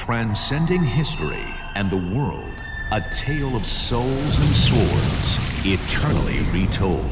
Transcending history and the world, a tale of souls and swords, eternally retold.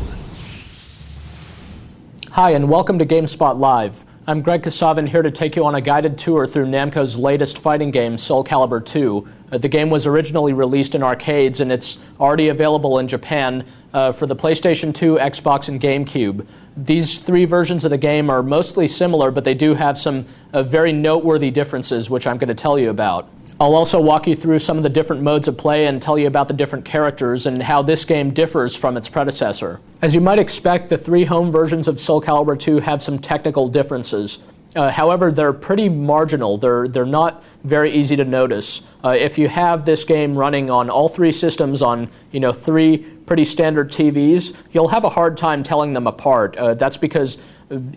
Hi, and welcome to Gamespot Live. I'm Greg Kasavin, here to take you on a guided tour through Namco's latest fighting game, Soul Calibur II. The game was originally released in arcades, and it's already available in Japan for the PlayStation 2, Xbox, and Gamecube. These three versions of the game are mostly similar, but they do have some very noteworthy differences, which I'm going to tell you about. I'll also walk you through some of the different modes of play and tell you about the different characters and how this game differs from its predecessor. As you might expect, the three home versions of Soul Calibur II have some technical differences. However, they're pretty marginal. They're not very easy to notice. If you have this game running on all three systems on three pretty standard TVs, you'll have a hard time telling them apart. That's because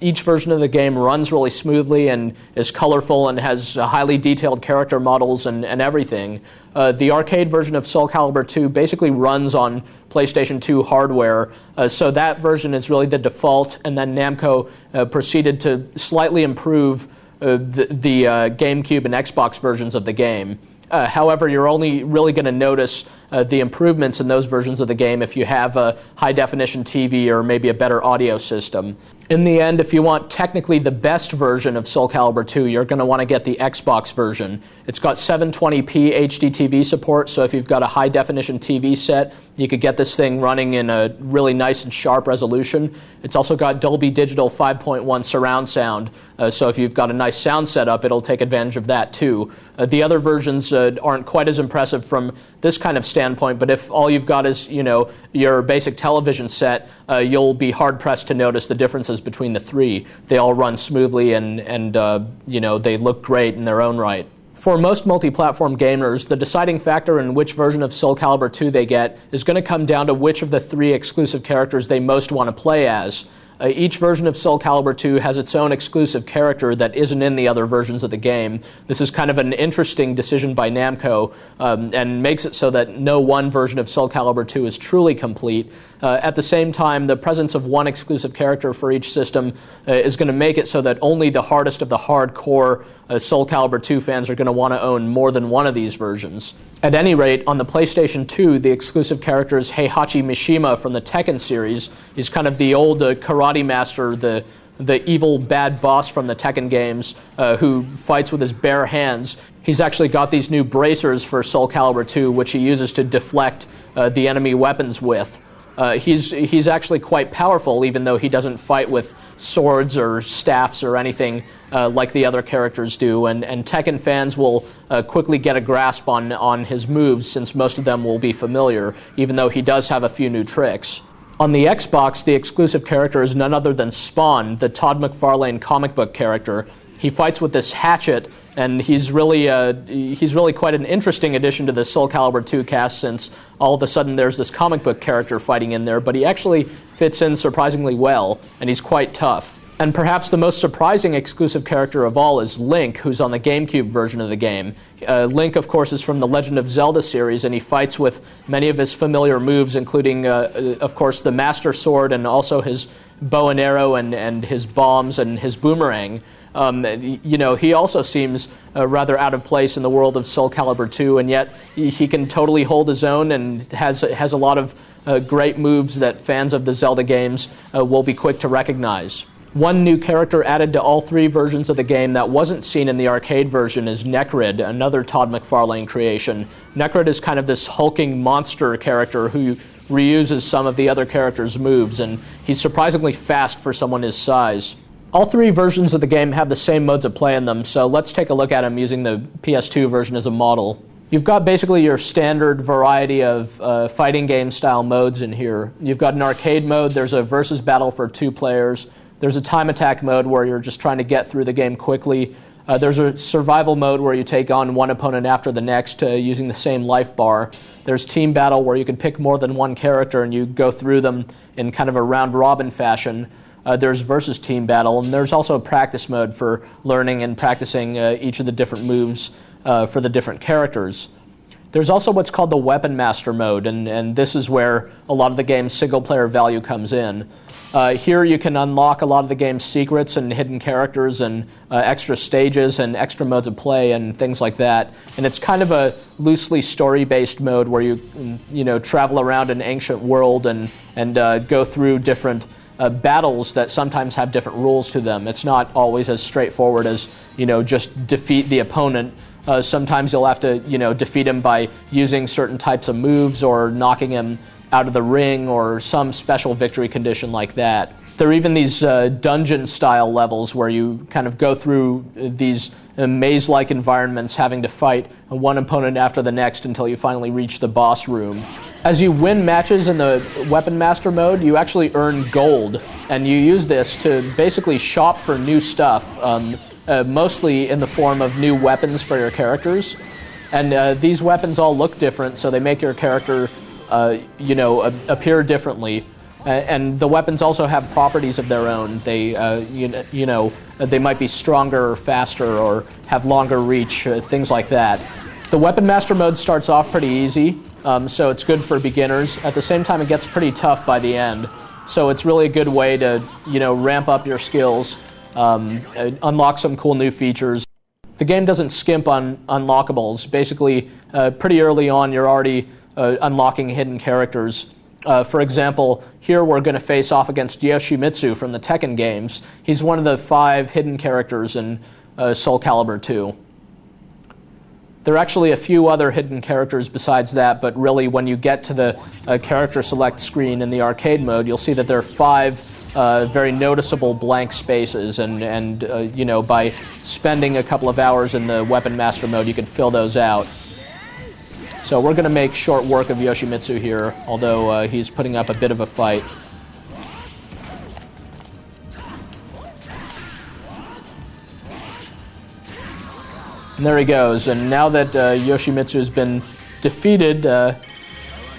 each version of the game runs really smoothly and is colorful and has highly detailed character models and everything. The arcade version of Soul Calibur II basically runs on PlayStation 2 hardware, so that version is really the default, and then Namco proceeded to slightly improve the GameCube and Xbox versions of the game. However, you're only really going to notice the improvements in those versions of the game if you have a high-definition TV or maybe a better audio system. In the end, if you want technically the best version of Soul Calibur 2, you're going to want to get the Xbox version. It's got 720p HD TV support, so if you've got a high-definition TV set, you could get this thing running in a really nice and sharp resolution. It's also got Dolby Digital 5.1 surround sound, so if you've got a nice sound setup, it'll take advantage of that too. The other versions aren't quite as impressive from this kind of standpoint, but if all you've got is your basic television set, you'll be hard-pressed to notice the differences between the three. They all run smoothly and they look great in their own right. For most multi-platform gamers, the deciding factor in which version of Soul Calibur 2 they get is going to come down to which of the three exclusive characters they most want to play as. Each version of Soul Calibur 2 has its own exclusive character that isn't in the other versions of the game. This is kind of an interesting decision by Namco and makes it so that no one version of Soul Calibur 2 is truly complete. At the same time, the presence of one exclusive character for each system is going to make it so that only the hardest of the hardcore Soul Calibur 2 fans are going to want to own more than one of these versions. At any rate, on the PlayStation 2, the exclusive character is Heihachi Mishima from the Tekken series. He's kind of the old karate master, the evil bad boss from the Tekken games who fights with his bare hands. He's actually got these new bracers for Soul Calibur 2, which he uses to deflect the enemy weapons with. He's actually quite powerful, even though he doesn't fight with swords or staffs or anything like the other characters do, and Tekken fans will quickly get a grasp on his moves, since most of them will be familiar, even though he does have a few new tricks. On the Xbox, the exclusive character is none other than Spawn, the Todd McFarlane comic book character. He fights with this hatchet, and he's really quite an interesting addition to the Soul Calibur 2 cast, since all of a sudden there's this comic book character fighting in there, but he actually fits in surprisingly well, and he's quite tough. And perhaps the most surprising exclusive character of all is Link, who's on the GameCube version of the game. Link, of course, is from the Legend of Zelda series, and he fights with many of his familiar moves, including, of course, the Master Sword and also his bow and arrow and his bombs and his boomerang. He also seems rather out of place in the world of Soul Calibur 2, and yet he can totally hold his own and has a lot of great moves that fans of the Zelda games will be quick to recognize. One new character added to all three versions of the game that wasn't seen in the arcade version is Necrid, another Todd McFarlane creation. Necrid is kind of this hulking monster character who reuses some of the other characters' moves, and he's surprisingly fast for someone his size. All three versions of the game have the same modes of play in them, so let's take a look at them using the PS2 version as a model. You've got basically your standard variety of fighting game style modes in here. You've got an arcade mode, there's a versus battle for 2 players, there's a time attack mode where you're just trying to get through the game quickly, there's a survival mode where you take on one opponent after the next using the same life bar, there's team battle where you can pick more than one character and you go through them in kind of a round-robin fashion. There's versus team battle, and there's also practice mode for learning and practicing each of the different moves for the different characters. There's also what's called the Weapon Master mode, and this is where a lot of the game's single-player value comes in. Here you can unlock a lot of the game's secrets and hidden characters and extra stages and extra modes of play and things like that. And it's kind of a loosely story-based mode where you travel around an ancient world and go through different battles that sometimes have different rules to them. It's not always as straightforward as just defeat the opponent. Sometimes you'll have to defeat him by using certain types of moves or knocking him out of the ring or some special victory condition like that. There are even these dungeon-style levels where you kind of go through these maze-like environments having to fight one opponent after the next until you finally reach the boss room. As you win matches in the Weapon Master mode, you actually earn gold, and you use this to basically shop for new stuff, mostly in the form of new weapons for your characters. And these weapons all look different, so they make your character appear differently, and the weapons also have properties of their own. They, they might be stronger or faster or have longer reach, things like that. The Weapon Master mode starts off pretty easy, so it's good for beginners. At the same time, it gets pretty tough by the end, so it's really a good way to, ramp up your skills, unlock some cool new features. The game doesn't skimp on unlockables. Basically, pretty early on, you're already unlocking hidden characters. For example, here we're going to face off against Yoshimitsu from the Tekken games. He's one of the 5 hidden characters in Soul Calibur II. There are actually a few other hidden characters besides that, but really when you get to the character select screen in the arcade mode, you'll see that there are 5 very noticeable blank spaces, and by spending a couple of hours in the Weapon Master mode, you can fill those out. So we're going to make short work of Yoshimitsu here, although he's putting up a bit of a fight. And there he goes. And now that Yoshimitsu has been defeated,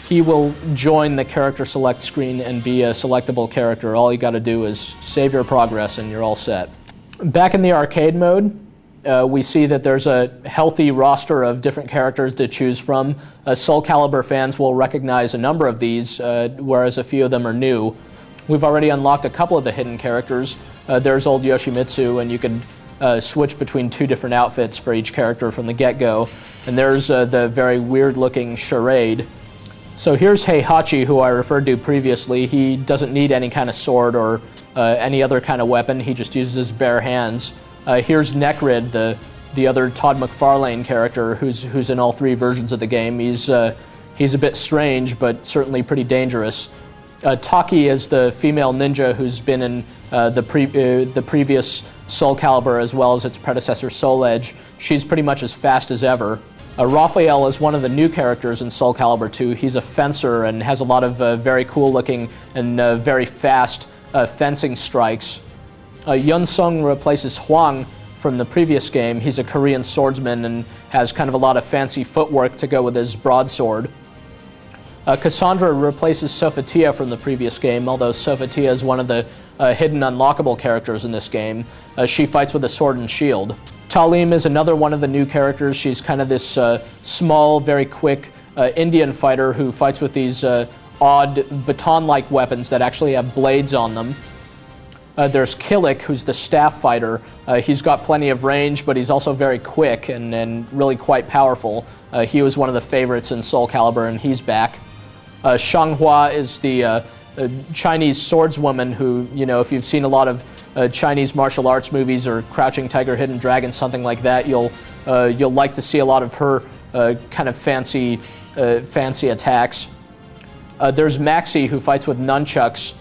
he will join the character select screen and be a selectable character. All you got to do is save your progress and you're all set. Back in the arcade mode, we see that there's a healthy roster of different characters to choose from. Soul Calibur fans will recognize a number of these, whereas a few of them are new. We've already unlocked a couple of the hidden characters. There's old Yoshimitsu, and you can switch between 2 different outfits for each character from the get-go. And there's the very weird-looking Charade. So here's Heihachi, who I referred to previously. He doesn't need any kind of sword or any other kind of weapon. He just uses his bare hands. Here's Necrid, the other Todd McFarlane character who's in all 3 versions of the game. He's a bit strange, but certainly pretty dangerous. Taki is the female ninja who's been in the previous Soul Calibur as well as its predecessor Soul Edge. She's pretty much as fast as ever. Raphael is one of the new characters in Soul Calibur II. He's a fencer and has a lot of very cool-looking and very fast fencing strikes. Yun Sung replaces Hwang from the previous game. He's a Korean swordsman and has kind of a lot of fancy footwork to go with his broadsword. Cassandra replaces Sophatia from the previous game, although Sophatia is one of the hidden unlockable characters in this game. She fights with a sword and shield. Talim is another one of the new characters. She's kind of this small, very quick Indian fighter who fights with these odd baton-like weapons that actually have blades on them. There's Killick, who's the staff fighter. He's got plenty of range, but he's also very quick and really quite powerful. He was one of the favorites in Soul Calibur, and he's back. Shanghua is the Chinese swordswoman who, if you've seen a lot of Chinese martial arts movies or Crouching Tiger, Hidden Dragon, something like that, you'll like to see a lot of her kind of fancy attacks. There's Maxi, who fights with nunchucks.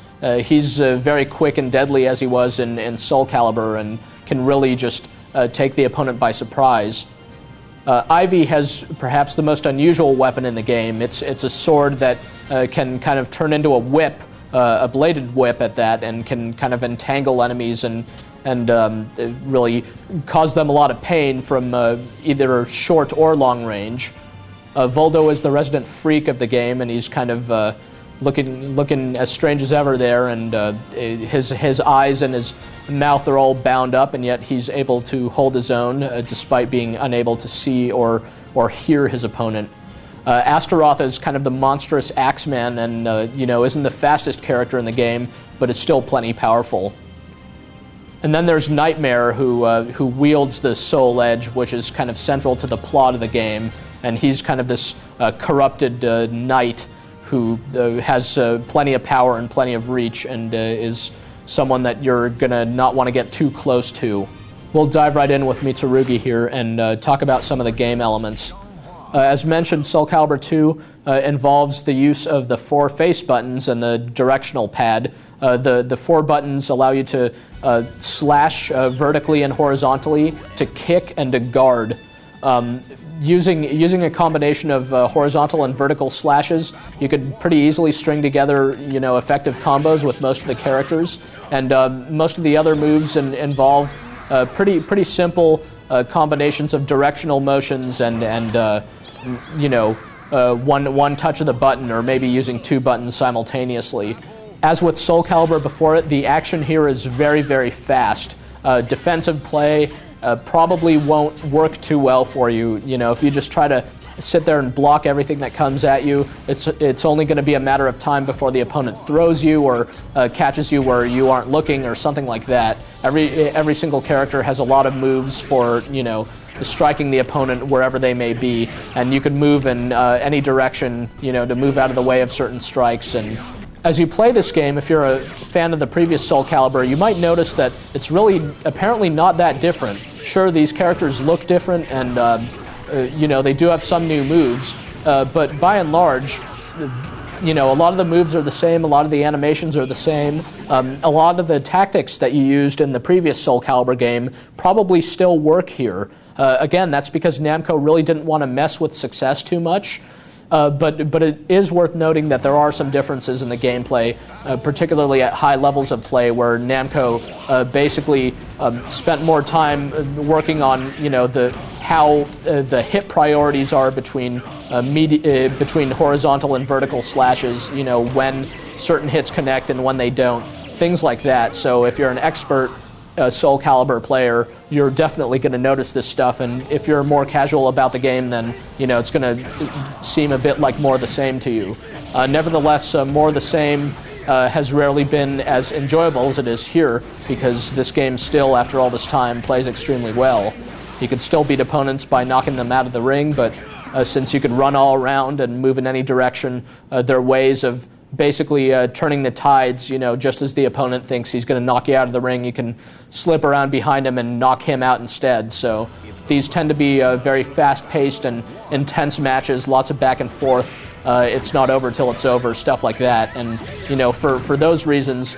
He's very quick and deadly as he was in Soul Calibur and can really just take the opponent by surprise. Ivy has perhaps the most unusual weapon in the game. It's a sword that can kind of turn into a whip, a bladed whip at that, and can kind of entangle enemies and really cause them a lot of pain from either short or long range. Voldo is the resident freak of the game, and he's kind of looking as strange as ever there, and his eyes and his mouth are all bound up, and yet he's able to hold his own despite being unable to see or hear his opponent. Astaroth is kind of the monstrous Axeman and isn't the fastest character in the game, but is still plenty powerful. And then there's Nightmare, who wields the Soul Edge, which is kind of central to the plot of the game, and he's kind of this corrupted knight who has plenty of power and plenty of reach, and is someone that you're going to not want to get too close to. We'll dive right in with Mitsurugi here and talk about some of the game elements. As mentioned, Soul Calibur II involves the use of the 4 face buttons and the directional pad. The 4 buttons allow you to slash vertically and horizontally, to kick, and to guard. Using a combination of horizontal and vertical slashes, you could pretty easily string together, effective combos with most of the characters. And most of the other moves involve pretty simple combinations of directional motions and one touch of the button, or maybe using 2 buttons simultaneously. As with Soul Calibur before it, the action here is very, very fast. Defensive play probably won't work too well for you. If you just try to sit there and block everything that comes at you, it's only going to be a matter of time before the opponent throws you or catches you where you aren't looking or something like that. Every single character has a lot of moves for, striking the opponent wherever they may be, and you can move in any direction, to move out of the way of certain strikes. And as you play this game, if you're a fan of the previous Soul Calibur, you might notice that it's really apparently not that different. Sure, these characters look different, and they do have some new moves, but by and large, a lot of the moves are the same, a lot of the animations are the same. A lot of the tactics that you used in the previous Soul Calibur game probably still work here. Again, that's because Namco really didn't want to mess with success too much. But it is worth noting that there are some differences in the gameplay, particularly at high levels of play, where Namco basically spent more time working on how the hit priorities are between horizontal and vertical slashes. When certain hits connect and when they don't, things like that. So if you're an expert Soul Calibur player, you're definitely going to notice this stuff, and if you're more casual about the game, then it's going to seem a bit like more of the same to you. Nevertheless, more of the same has rarely been as enjoyable as it is here, because this game still, after all this time, plays extremely well. You can still beat opponents by knocking them out of the ring, but since you can run all around and move in any direction, there are ways of basically turning the tides, just as the opponent thinks he's going to knock you out of the ring, you can slip around behind him and knock him out instead. So these tend to be very fast-paced and intense matches, lots of back and forth. It's not over till it's over, stuff like that. And, for those reasons,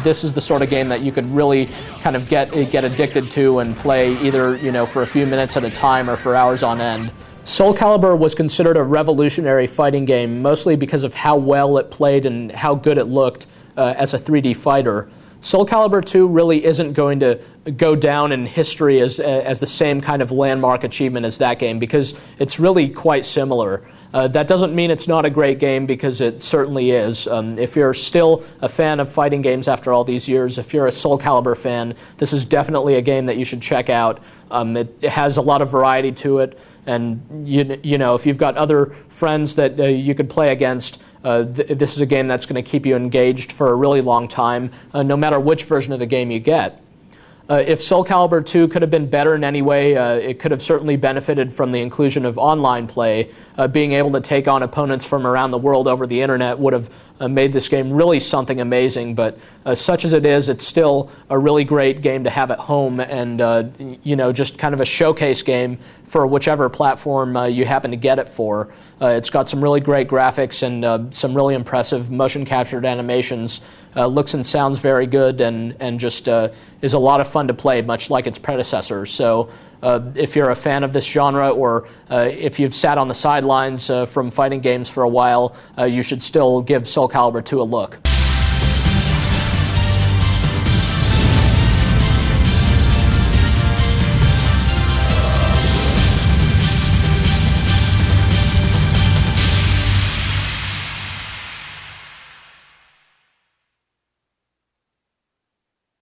this is the sort of game that you could really kind of get addicted to and play either, for a few minutes at a time or for hours on end. Soul Calibur was considered a revolutionary fighting game, mostly because of how well it played and how good it looked as a 3D fighter. Soul Calibur II really isn't going to go down in history as the same kind of landmark achievement as that game, because it's really quite similar. That doesn't mean it's not a great game, because it certainly is. If you're still a fan of fighting games after all these years, if you're a Soul Calibur fan, this is definitely a game that you should check out. It has a lot of variety to it, and if you've got other friends that you could play against, this is a game that's going to keep you engaged for a really long time, no matter which version of the game you get. If Soul Calibur II could have been better in any way, it could have certainly benefited from the inclusion of online play. Being able to take on opponents from around the world over the internet would have made this game really something amazing, but such as it is, it's still a really great game to have at home, and just kind of a showcase game for whichever platform you happen to get it for. It's got some really great graphics and some really impressive motion captured animations. Looks and sounds very good, and just is a lot of fun to play, much like its predecessors. So if you're a fan of this genre, or if you've sat on the sidelines from fighting games for a while, you should still give Soul Calibur 2 a look.